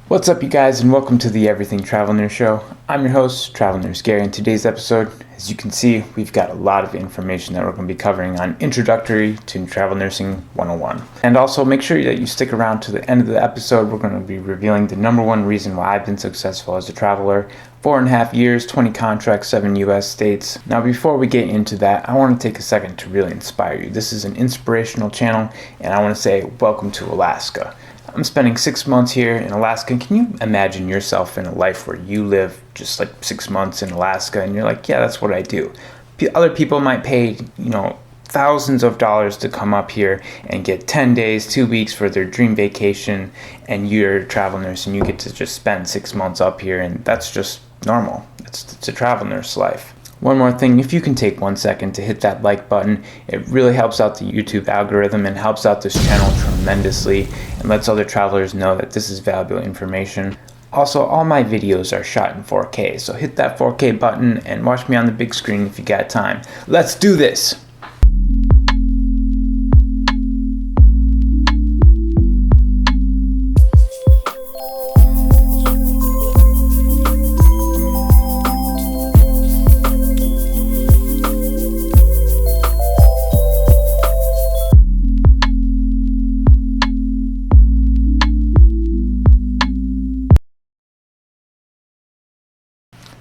What's up, you guys, and welcome to the Everything Travel Nurse Show. I'm your host, Travel Nurse Gary. In today's episode, as you can see, we've got a lot of information that we're going to be covering on Introductory to Travel Nursing 101. And also, make sure that you stick around to the end of the episode. We're going to be revealing the number one reason why I've been successful as a traveler. 4.5 years, 20 contracts, 7 U.S. states. Now, before we get into that, I want to take a second to really inspire you. This is an inspirational channel, and I want to say welcome to Alaska. I'm spending 6 months here in Alaska. Can you imagine yourself in a life where you live just like 6 months in Alaska and you're like, yeah, that's what I do. Other people might pay, thousands of dollars to come up here and get 10 days, 2 weeks for their dream vacation, and you're a travel nurse and you get to just spend 6 months up here, and that's just normal. It's a travel nurse life. One more thing, if you can take 1 second to hit that like button, it really helps out the YouTube algorithm and helps out this channel tremendously and lets other travelers know that this is valuable information. Also, all my videos are shot in 4K, so hit that 4K button and watch me on the big screen if you got time. Let's do this!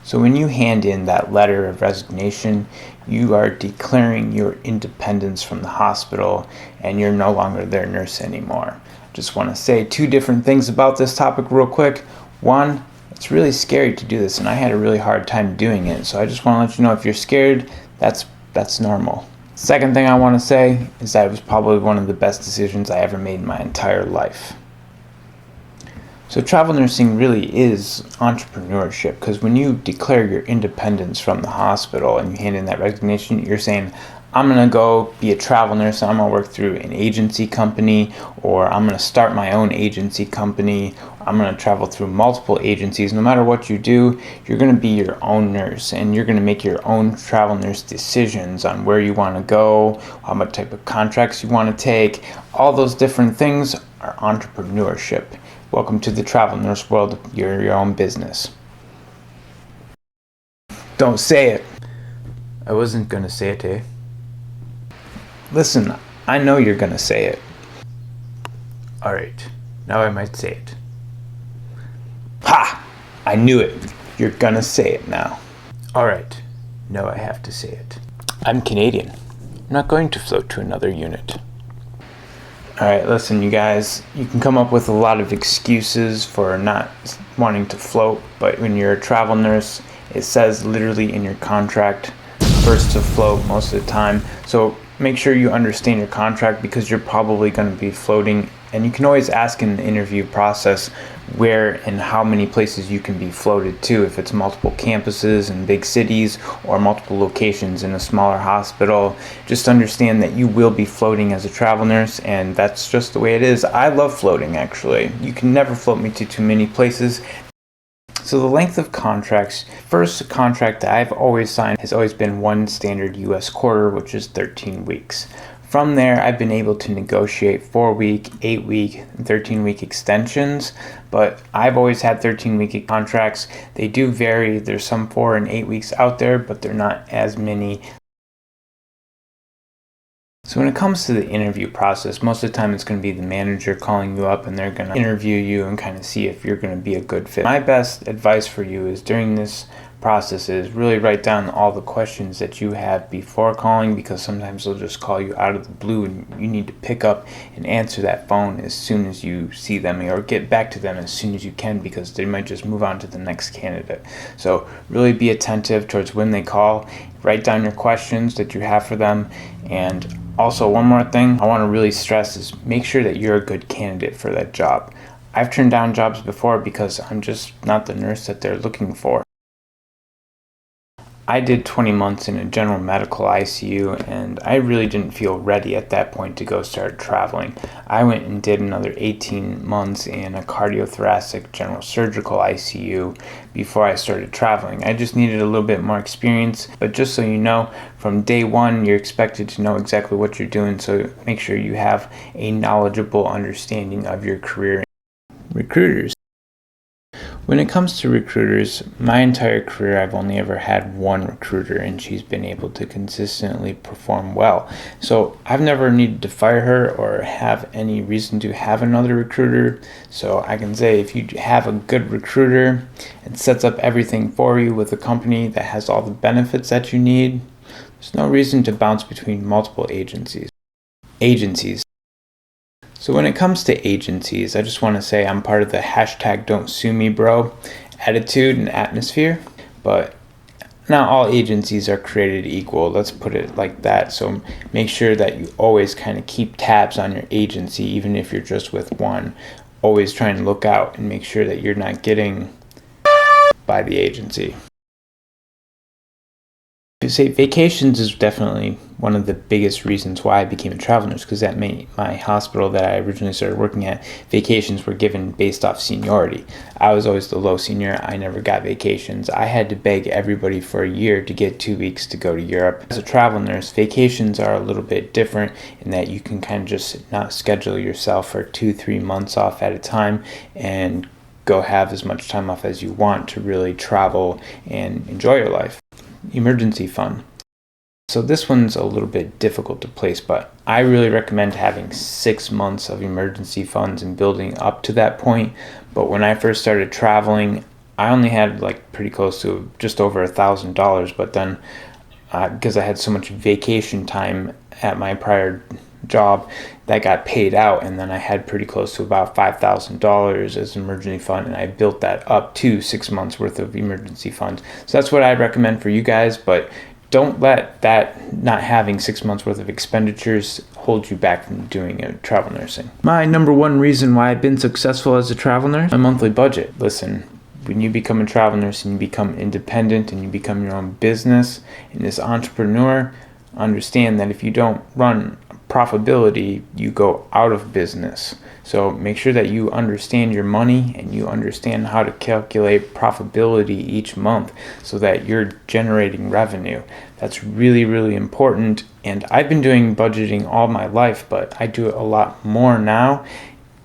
So when you hand in that letter of resignation, you are declaring your independence from the hospital and you're no longer their nurse anymore. Just want to say two different things about this topic real quick. One, it's really scary to do this, and I had a really hard time doing it. So I just want to let you know, if you're scared, that's normal. Second thing I want to say is that it was probably one of the best decisions I ever made in my entire life. So travel nursing really is entrepreneurship, because when you declare your independence from the hospital and you hand in that resignation, you're saying, I'm going to go be a travel nurse, I'm going to work through an agency company, or I'm going to start my own agency company, I'm going to travel through multiple agencies. No matter what you do, you're going to be your own nurse, and you're going to make your own travel nurse decisions on where you want to go, how much type of contracts you want to take. All those different things are entrepreneurship. Welcome to the travel nurse world. You're your own business. Don't say it. I wasn't gonna say it, eh? Listen, I know you're gonna say it. Alright, now I might say it. Ha! I knew it. You're gonna say it now. Alright, now I have to say it. I'm Canadian. I'm not going to float to another unit. Alright, listen, you guys, you can come up with a lot of excuses for not wanting to float, but when you're a travel nurse, it says literally in your contract, first to float most of the time. So make sure you understand your contract, because you're probably going to be floating, and you can always ask in the interview process where and how many places you can be floated to, if it's multiple campuses in big cities or multiple locations in a smaller hospital. Just understand that you will be floating as a travel nurse, and that's just the way it is. I love floating, actually. You can never float me to too many places. So the length of contracts, first contract that I've always signed has always been one standard US quarter, which is 13 weeks. From there, I've been able to negotiate 4-week, 8-week, and 13-week extensions, but I've always had 13-week contracts. They do vary. There's some 4 and 8 weeks out there, but they're not as many. So when it comes to the interview process, most of the time it's going to be the manager calling you up, and they're going to interview you and kind of see if you're going to be a good fit. My best advice for you is, during this process, is really write down all the questions that you have before calling, because sometimes they'll just call you out of the blue and you need to pick up and answer that phone as soon as you see them, or get back to them as soon as you can, because they might just move on to the next candidate. So really be attentive towards when they call. Write down your questions that you have for them. And also, one more thing I want to really stress is, make sure that you're a good candidate for that job. I've turned down jobs before because I'm just not the nurse that they're looking for. I did 20 months in a general medical ICU, and I really didn't feel ready at that point to go start traveling. I went and did another 18 months in a cardiothoracic general surgical ICU before I started traveling. I just needed a little bit more experience, but just so you know, from day one, you're expected to know exactly what you're doing, so make sure you have a knowledgeable understanding of your career. Recruiters When it comes to recruiters, my entire career I've only ever had one recruiter, and she's been able to consistently perform well. So I've never needed to fire her or have any reason to have another recruiter. So I can say if you have a good recruiter and sets up everything for you with a company that has all the benefits that you need, there's no reason to bounce between multiple agencies. So when it comes to agencies, I just want to say I'm part of the #Don'tSueMeBro attitude and atmosphere, but not all agencies are created equal. Let's put it like that. So make sure that you always kind of keep tabs on your agency, even if you're just with one. Always try and look out and make sure that you're not getting by the agency. To say vacations is definitely one of the biggest reasons why I became a travel nurse, because at my hospital that I originally started working at, vacations were given based off seniority. I was always the low senior. I never got vacations. I had to beg everybody for a year to get 2 weeks to go to Europe. As a travel nurse, vacations are a little bit different in that you can kind of just not schedule yourself for 2-3 months off at a time and go have as much time off as you want to really travel and enjoy your life. Emergency fund. So this one's a little bit difficult to place, but I really recommend having 6 months of emergency funds and building up to that point. But when I first started traveling, I only had like pretty close to just over $1,000, but then because I had so much vacation time at my prior job, that got paid out, and then I had pretty close to about $5,000 as an emergency fund, and I built that up to 6 months worth of emergency funds. So that's what I recommend for you guys, but don't let that not having 6 months worth of expenditures hold you back from doing travel nursing. My number one reason why I've been successful as a travel nurse, my monthly budget. Listen, when you become a travel nurse and you become independent and you become your own business and this entrepreneur, understand that if you don't run profitability, you go out of business. So make sure that you understand your money and you understand how to calculate profitability each month so that you're generating revenue. That's really, really important. And I've been doing budgeting all my life, but I do it a lot more now.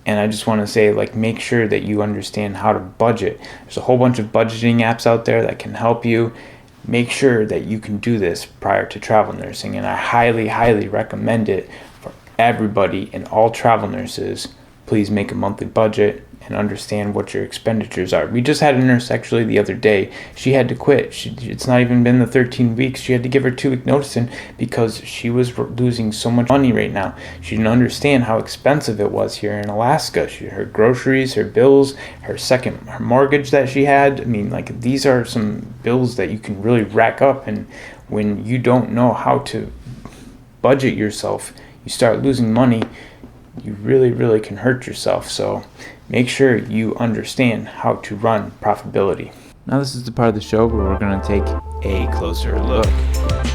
And I just want to say, make sure that you understand how to budget. There's a whole bunch of budgeting apps out there that can help you. Make sure that you can do this prior to travel nursing, and I highly, highly recommend it for everybody and all travel nurses. Please make a monthly budget and understand what your expenditures are. We just had a nurse actually the other day. She had to quit. It's not even been the 13 weeks. She had to give her 2-week notice in because she was losing so much money right now. She didn't understand how expensive it was here in Alaska. Her groceries, her bills, her mortgage that she had. I mean, these are some bills that you can really rack up, and when you don't know how to budget yourself, you start losing money. You really, really can hurt yourself. So make sure you understand how to run profitability. Now this is the part of the show where we're going to take a closer look.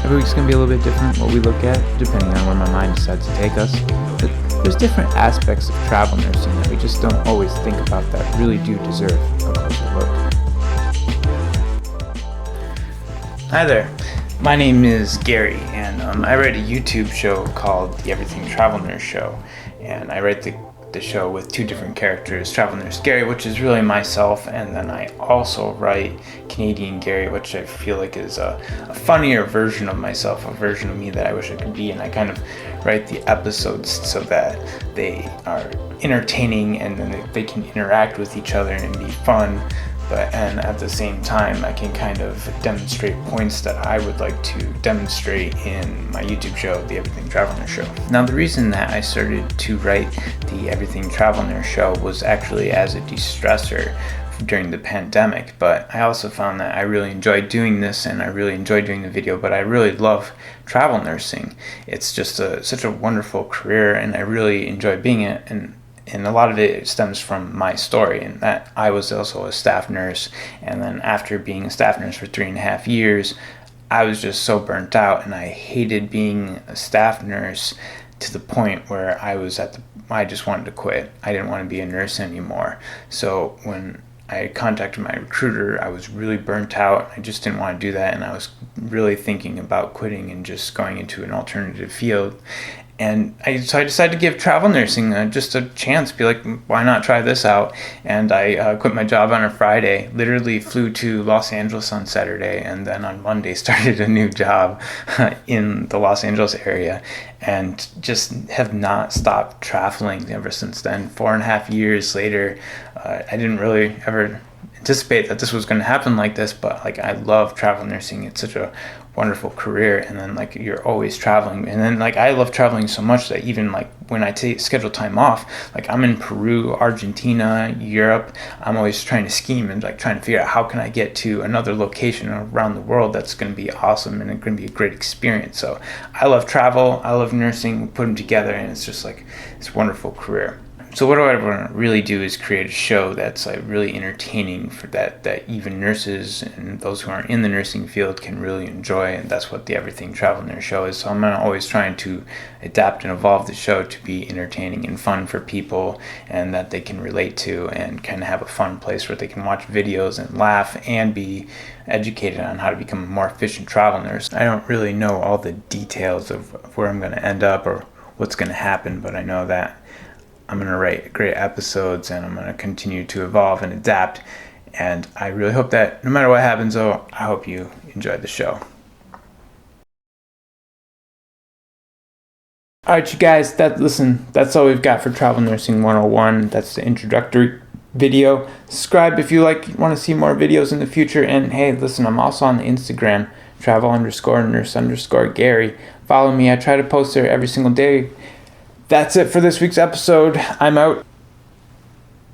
Every week's going to be a little bit different what we look at, depending on where my mind decides to take us. But there's different aspects of travel nursing that we just don't always think about that really do deserve a closer look. Hi there. My name is Gary, and I write a YouTube show called The Everything Travel Nurse Show. And I write the show with 2 different characters, Travel Nurse Gary, which is really myself, and then I also write Canadian Gary, which I feel like is a funnier version of myself, a version of me that I wish I could be, and I kind of write the episodes so that they are entertaining and then they can interact with each other and be fun. And at the same time, I can kind of demonstrate points that I would like to demonstrate in my YouTube show, The Everything Travel Nurse Show. Now, the reason that I started to write The Everything Travel Nurse Show was actually as a de-stressor during the pandemic, but I also found that I really enjoyed doing this and I really enjoyed doing the video, but I really love travel nursing. It's just such a wonderful career, and I really enjoy being it. And a lot of it stems from my story, and that I was also a staff nurse. And then after being a staff nurse for 3.5 years, I was just so burnt out, and I hated being a staff nurse to the point where I just wanted to quit. I didn't want to be a nurse anymore. So when I contacted my recruiter, I was really burnt out. I just didn't want to do that, and I was really thinking about quitting and just going into an alternative field. So I decided to give travel nursing just a chance, be like, why not try this out? And I quit my job on a Friday, literally flew to Los Angeles on Saturday, and then on Monday started a new job in the Los Angeles area, and just have not stopped traveling ever since then. 4.5 years later, I didn't really ever anticipate that this was going to happen like this, but like, I love travel nursing. It's such a wonderful career, and then like, you're always traveling, and then like, I love traveling so much that even like, when I schedule time off, like, I'm in Peru, Argentina, Europe, I'm always trying to scheme and like trying to figure out how can I get to another location around the world that's going to be awesome and it's going to be a great experience. So I love travel, I love nursing, put them together, and it's just like this wonderful career. So what I want to really do is create a show that's like really entertaining for that even nurses and those who aren't in the nursing field can really enjoy, and that's what the Everything Travel Nurse show is. So I'm always trying to adapt and evolve the show to be entertaining and fun for people, and that they can relate to, and kind of have a fun place where they can watch videos and laugh and be educated on how to become a more efficient travel nurse. I don't really know all the details of where I'm going to end up or what's going to happen, but I know that I'm going to write great episodes, and I'm going to continue to evolve and adapt. And I really hope that no matter what happens, though, I hope you enjoyed the show. All right, you guys, that's all we've got for Travel Nursing 101. That's the introductory video. Subscribe if you want to see more videos in the future. And hey, listen, I'm also on the Instagram, travel_nurse_Gary. Follow me. I try to post there every single day. That's it for this week's episode. I'm out.